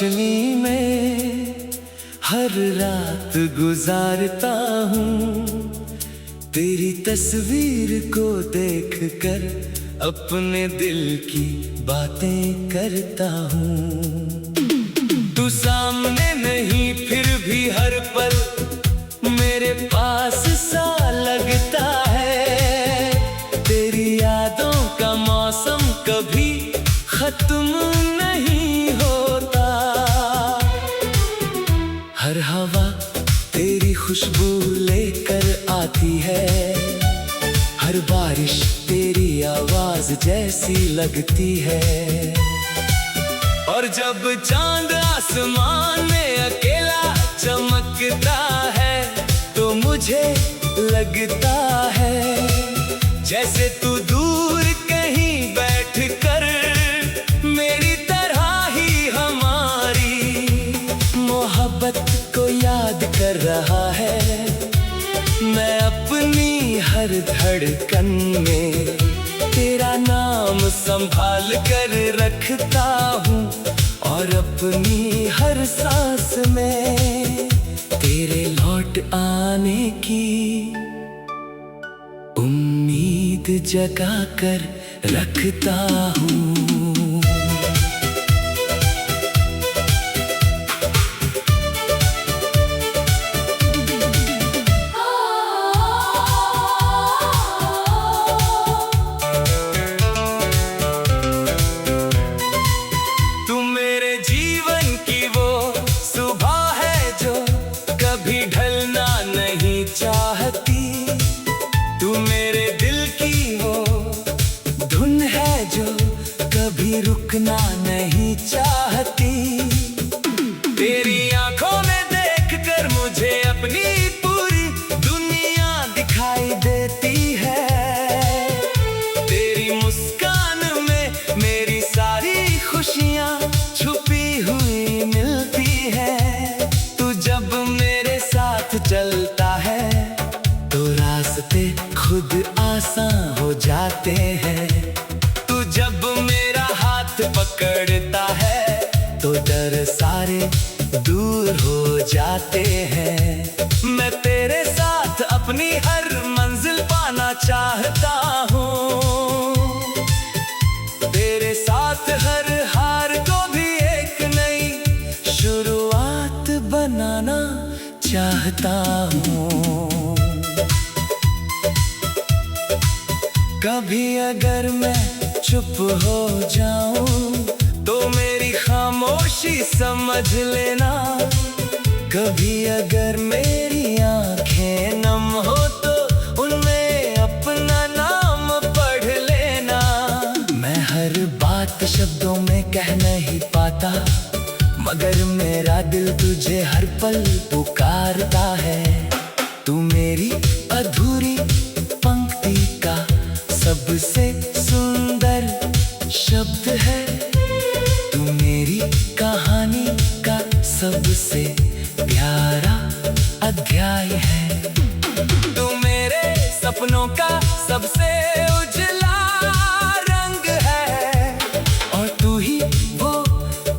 रोशनी में हर रात गुजारता हूँ। तेरी तस्वीर को देखकर अपने दिल की बातें करता हूँ। तू सामने नहीं फिर भी हर पल मेरे पास सा लगता है। तेरी यादों का मौसम कभी खत्म नहीं होता। हर हवा तेरी खुशबू लेकर आती है। हर बारिश तेरी आवाज जैसी लगती है। और जब चांद आसमान में अकेला चमकता है तो मुझे लगता है जैसे तू दूर कहीं बैठकर मेरी तरह ही हमारी मोहब्बत को याद कर रहा है। मैं अपनी हर धड़कन में तेरा नाम संभाल कर रखता हूँ। और अपनी हर सांस में तेरे लौट आने की उम्मीद जगा कर रखता हूँ। कभी ढलना नहीं चाहती। तू मेरे दिल की वो धुन है जो कभी रुकना नहीं चाहती। तेरी आंखों में देखकर मुझे अपनी पूरी दुनिया दिखाई देती है। तेरी मुस्कान में मेरी सारी खुशियाँ छुपी हुई मिलती है। तू जब चलता है तो रास्ते खुद आसान हो जाते हैं। तू जब मेरा हाथ पकड़ता है तो डर सारे दूर हो जाते हैं। मैं तेरे साथ अपनी हर मंजिल पाना चाहता हूँ। तेरे साथ हर हार को भी एक नई शुरुआत बनाना चाहता हूँ। कभी अगर मैं चुप हो जाऊं तो मेरी खामोशी समझ लेना। कभी अगर मेरी आंखें नम हो तो उनमें अपना नाम पढ़ लेना। मैं हर बात शब्दों में कह नहीं पाता मगर मेरा दिल तुझे हर पल पुकारता है। तू मेरी अधूरी पंक्ति का सबसे सुंदर शब्द है। तू मेरी कहानी का सबसे प्यारा अध्याय है। तू मेरे सपनों का सबसे उजला रंग है। और तू ही वो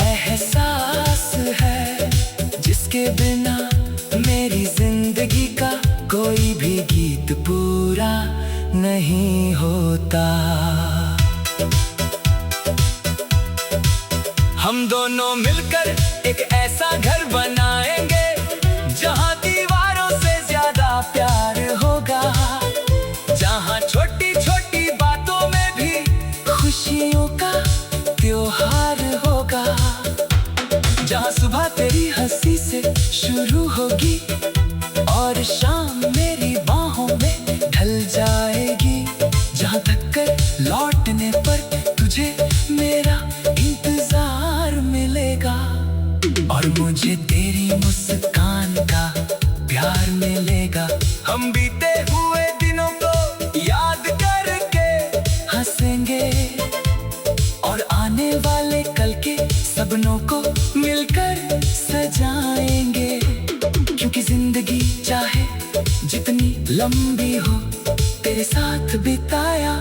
एहसास है जिसके बिना मेरी जिंदगी का कोई भी गीत पूरा नहीं होता। हम दोनों मिलकर एक ऐसा घर बनाएंगे जहां दीवारों से ज्यादा प्यार होगा। जहां छोटी छोटी बातों में भी खुशियों का त्योहार होगा। जहाँ सुबह तेरी हंसी से शुरू होगी और शाम मेरी बाहों में ढल जाएगी। जहाँ थक कर लौटने पर तुझे मेरा इंतजार मिलेगा। और मुझे तेरी मुस्कान का प्यार मिलेगा। हम बीते हुए दिनों को याद करके हंसेंगे और आने वाले कल के सपनों को मिलकर सजाएंगे। क्योंकि जिंदगी चाहे जितनी लंबी हो तेरे साथ बिताया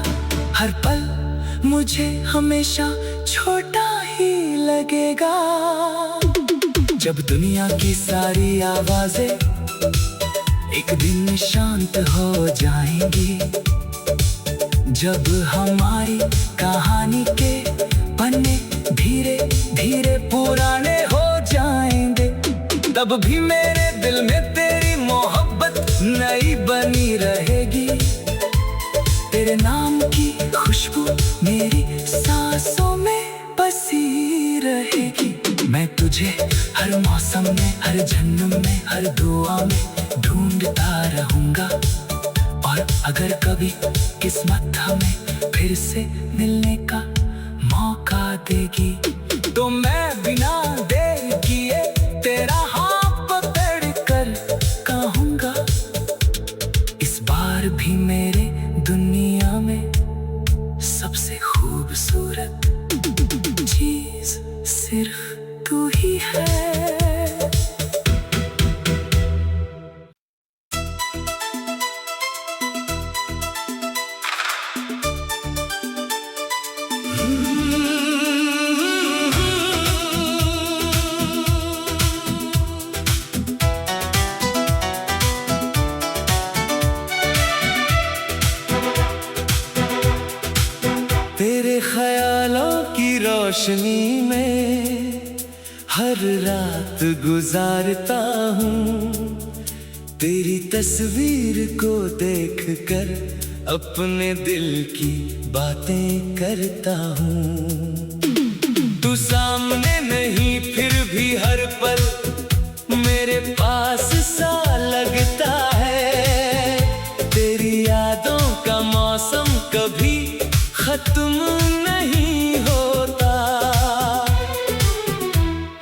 हर पल मुझे हमेशा छोटा ही लगेगा। जब दुनिया की सारी आवाजें एक दिन शांत हो जाएंगी, जब हमारी कहानी के पन्ने धीरे धीरे पुराने हो जाएंगे, तब भी मेरे दिल में तेरी मोहब्बत नई बनी रहेगी। तेरे नाम की खुशबू मेरी सांसों में बसी रहेगी। मैं तुझे हर मौसम में, हर जन्म में, हर दुआ में ढूंढता रहूंगा। और अगर कभी किस्मत हमें फिर से मिलने का मौका देगी, तो मैं बिना देर किए तेरा हाथ पकड़ कर कहूंगा, इस बार भी मेरे दुनिया में सबसे खूबसूरत चीज सिर्फ तू ही है। तेरे ख्यालों की रोशनी में हर रात गुजारता हूँ, तेरी तस्वीर को देखकर अपने दिल की बातें करता हूँ। तू सामने नहीं फिर भी हर पल मेरे पास सा लगता है। तेरी यादों का मौसम कभी खत्म नहीं होता,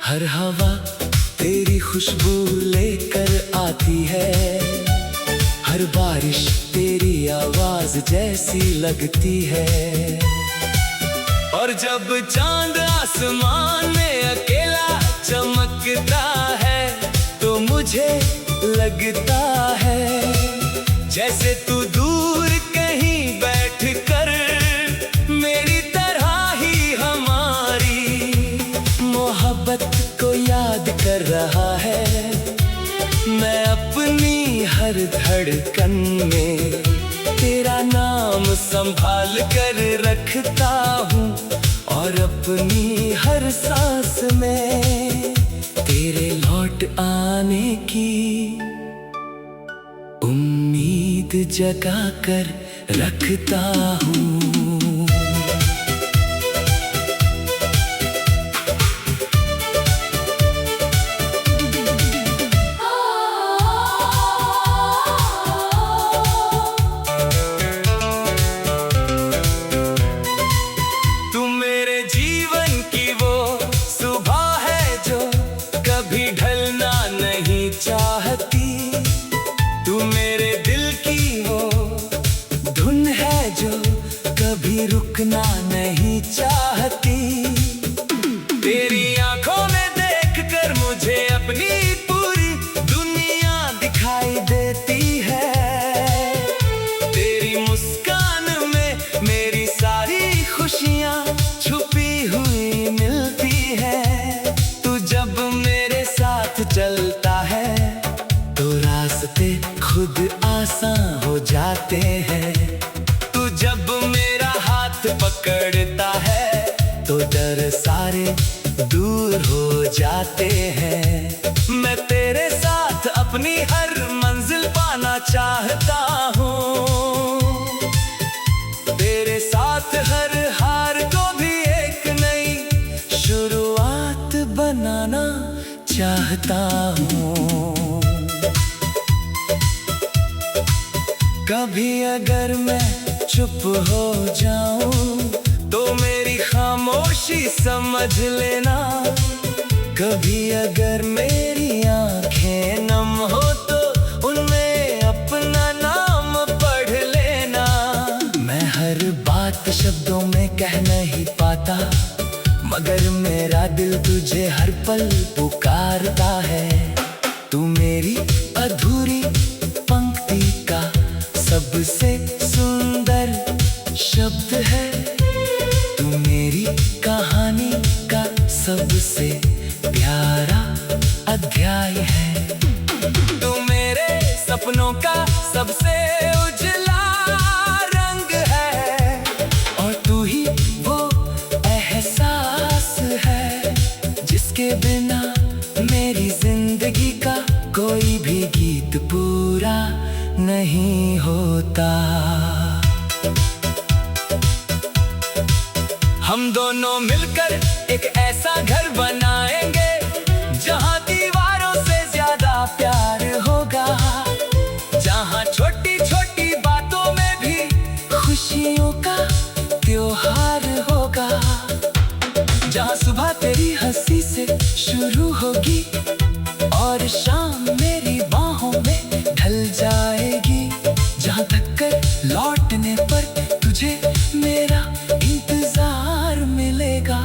हर हवा तेरी खुशबू लेकर आती है, हर बारिश तेरी आवाज जैसी लगती है। और जब चांद आसमान में अकेला चमकता है, तो मुझे लगता है जैसे तू दूर कहीं बैठ कर मेरी तरह ही हमारी मोहब्बत को याद कर रहा है। मैं अपनी हर धड़कन में तेरा नाम संभाल कर रखता हूँ, और अपनी हर सांस में तेरे लौट आने की उम्मीद जगा कर रखता हूँ। तू मेरे दिल की वो धुन है जो कभी रुकना नहीं चाहती। तेरी आंखों में देखकर मुझे अपनी पूरी दुनिया दिखाई देती है। तेरी मुस्कान में मेरी सारी खुशियाँ छुपी हुई मिलती है। तू जब मेरे साथ चलता है तो रास्ते खुद आसान हो जाते हैं। तू जब मेरा हाथ पकड़ता है तो डर सारे दूर हो जाते हैं। मैं तेरे साथ अपनी हर मंजिल पाना चाहता हूँ। तेरे साथ हर हार को भी एक नई शुरुआत बनाना चाहता हूँ। कभी अगर मैं चुप हो जाऊं तो मेरी खामोशी समझ लेना। कभी अगर मेरी आंखें नम हो तो उनमें अपना नाम पढ़ लेना। मैं हर बात शब्दों में कह नहीं पाता, मगर मेरा दिल तुझे हर पल पुकारता है। तू मेरी अधूरी पंक्ति का सबसे सुंदर शब्द है। तू मेरी कहानी का सबसे प्यारा है। तू मेरे सपनों का सबसे उजला रंग है, और तू ही वो एहसास है जिसके बिना मेरी जिंदगी का कोई भी गीत पूरा नहीं होता। हम दोनों मिलकर एक ऐसा घर बनाएंगे जहां दीवारों से ज्यादा प्यार होगा, जहां छोटी छोटी बातों में भी खुशियों का त्योहार होगा, जहां सुबह तेरी हंसी से शुरू होगी और शाम मेरी बाहों में ढल जाएगी, जहां थक कर लौटने पर तुझे मेरा इंतजार मिलेगा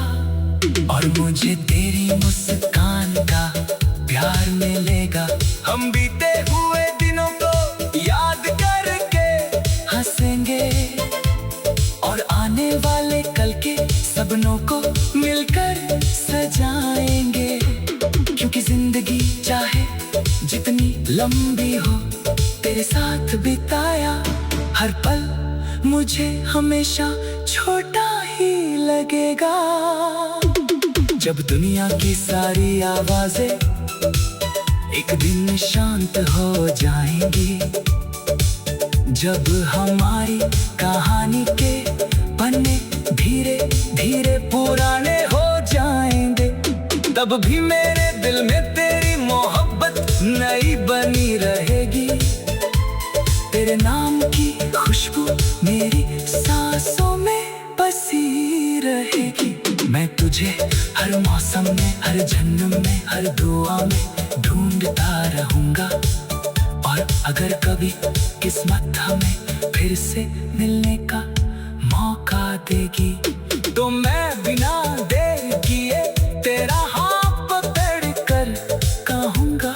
और मुझे तेरी मुस्कान का प्यार मिलेगा। हम बीते हुए दिनों को याद करके हंसेंगे और आने वाले कल के सपनों को मिलकर सजाएंगे, क्योंकि जिंदगी चाहे जितनी लंबी हो, तेरे साथ बिताया हर पल मुझे हमेशा छोटा ही लगेगा। जब दुनिया की सारी आवाजें एक दिन शांत हो जाएंगी, जब हमारी कहानी के पन्ने धीरे धीरे पुराने हो जाएंगे, तब भी मेरे दिल में तेरी मोहब्बत नई बनी रहेगी। तेरे नाम की खुशबू मेरी सांसों में बसी रहेगी। मैं तुझे हर मौसम में, हर जन्म में, हर दुआ में ढूंढता रहूंगा, और अगर कभी किस्मत हमें फिर से मिलने का मौका देगी, तो मैं बिना देर किए तेरा हाथ पकड़ कर कहूंगा,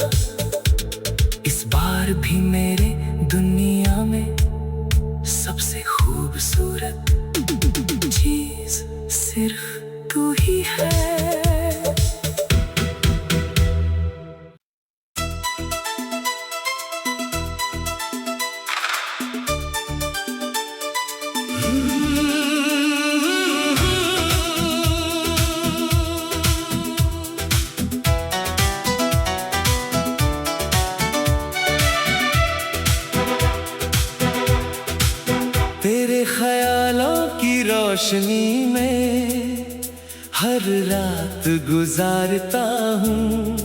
इस बार भी मेरे दुनिया में सबसे खूबसूरत चीज सिर्फ तू ही है। तेरे ख्यालों की रोशनी में हर रात गुजारता हूँ,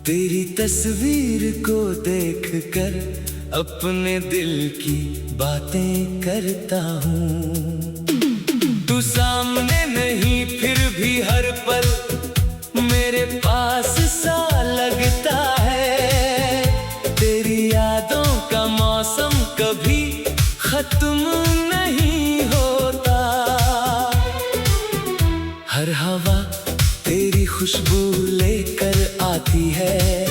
तेरी तस्वीर को देखकर अपने दिल की बातें करता हूँ। तू सामने नहीं फिर भी हर पल मेरे पास सा लगता है, तेरी यादों का मौसम कभी खत्म नहीं होता। हर हवा तेरी खुशबू लेकर आती है,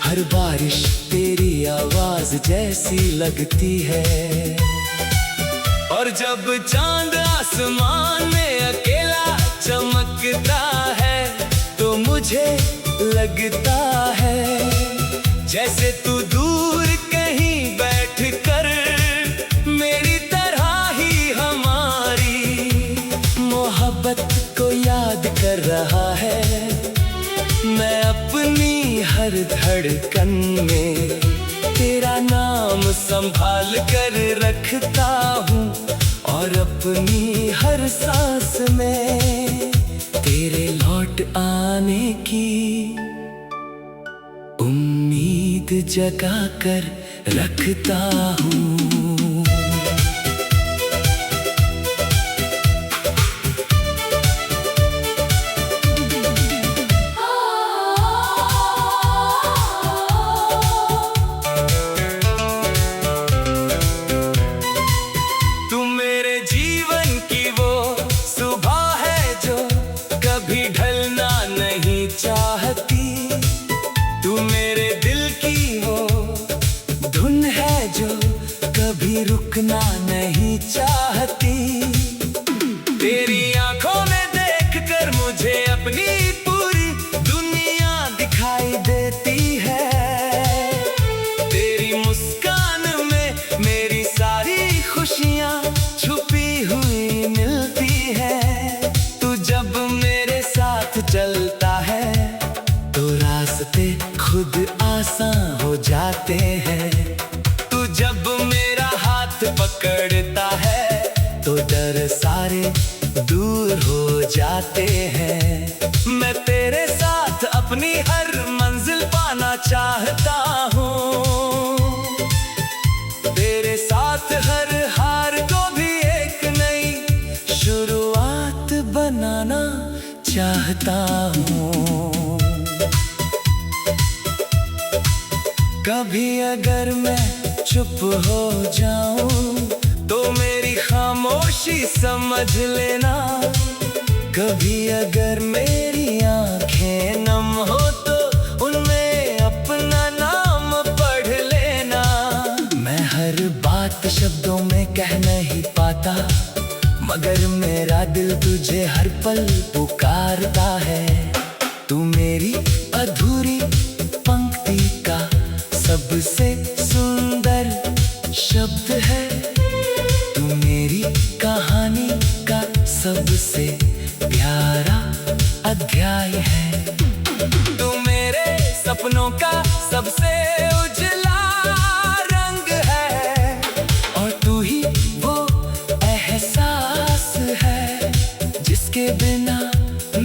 हर बारिश तेरी आवाज जैसी लगती है, और जब चांद आसमान में अकेला चमकता है तो मुझे लगता है जैसे तू दूर कहीं बैठ कर मेरी तरह ही हमारी मोहब्बत को याद कर रहा है। मैं अपनी हर धड़कन में तेरा नाम संभाल कर रखता हूँ, और अपनी हर सांस में तेरे लौट आने की उम्मीद जगा कर रखता हूँ। रुकना नहीं चाहती, तेरी आंखों में देखकर मुझे अपनी पूरी दुनिया दिखाई दे हाथ पकड़ता है तो डर सारे दूर हो जाते हैं। मैं तेरे साथ अपनी हर मंजिल पाना चाहता हूँ, तेरे साथ हर हार को भी एक नई शुरुआत बनाना चाहता हूँ। कभी अगर मैं चुप हो जाऊं तो मेरी खामोशी समझ लेना, कभी अगर मेरी आंखें नम हो तो उनमें अपना नाम पढ़ लेना। मैं हर बात शब्दों में कह नहीं पाता, मगर मेरा दिल तुझे हर पल पुकारता है। तू मेरी अधूरी पंक्ति का सबसे सुंदर शब्द है, तू मेरी कहानी का सबसे प्यारा अध्याय है। तू मेरे सपनों का सबसे उजला रंग है, और तू ही वो एहसास है जिसके बिना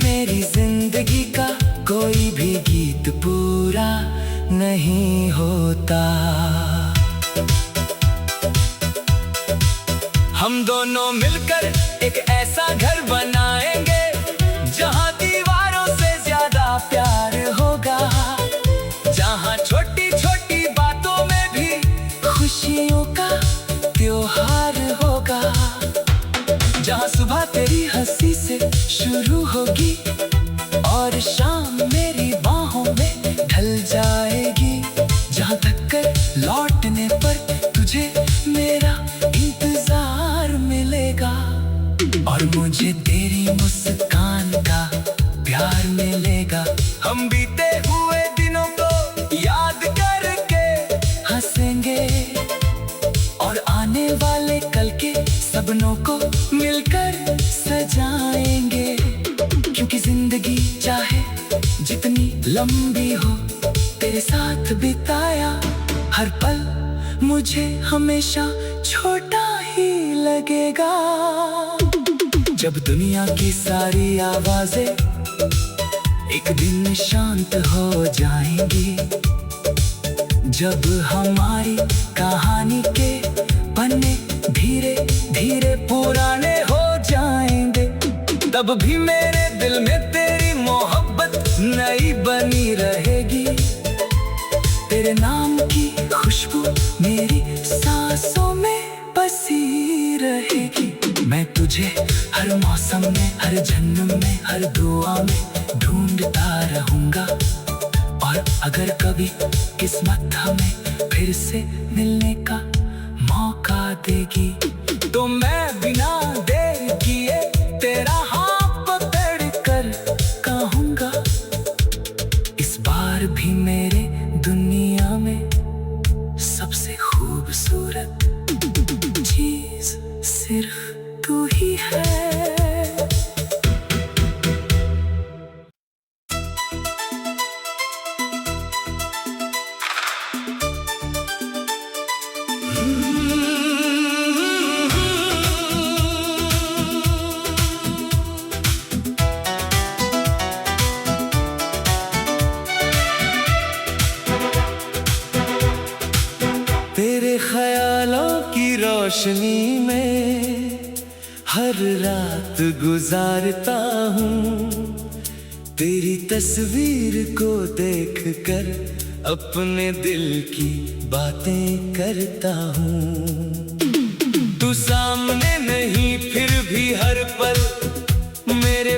मेरी जिंदगी का कोई भी गीत पूरा नहीं होता। हम दोनों मिलकर एक ऐसा घर बनाएंगे जहां दीवारों से ज्यादा प्यार होगा, जहां छोटी छोटी बातों में भी खुशियों का त्योहार होगा, जहां सुबह तेरी हंसी से शुरू होगी और शाम मेरी बाहों में ढल जाएगी, जहां थक कर लौटने पर तुझे मेरा इंतजार मिलेगा और मुझे तेरी मुस्कान का प्यार मिलेगा। हम बीते हुए दिनों को याद करके हंसेंगे और आने वाले कल के सपनों को मिलकर सजाएंगे, क्योंकि जिंदगी चाहे जितनी लंबी हो तेरे साथ बिताया हर पल मुझे हमेशा छोटा ही लगेगा। जब दुनिया की सारी आवाजें एक दिन शांत हो जाएंगी, जब हमारी कहानी के पन्ने धीरे धीरे पुराने हो जाएंगे, तब भी मेरे दिल में तेरी मोहब्बत नई बनी रहेगी। तेरे नाम की खुशबू मेरी सांसों में बसी रहेगी। मैं तुझे हर मौसम में, हर जन्म में, हर दुआ में ढूंढता रहूंगा, और अगर कभी किस्मत हमें फिर से मिलने का मौका देगी तो मैं बिना देर किए तेरा हाथ पकड़ कर कहूंगा, इस बार भी मेरे दुनिया में सबसे खूबसूरत चीज सिर्फ तू ही है। तेरे ख्यालों की रोशनी में हर रात गुजारता हूँ, तेरी तस्वीर को देखकर अपने दिल की बातें करता हूँ। तू सामने नहीं फिर भी हर पल मेरे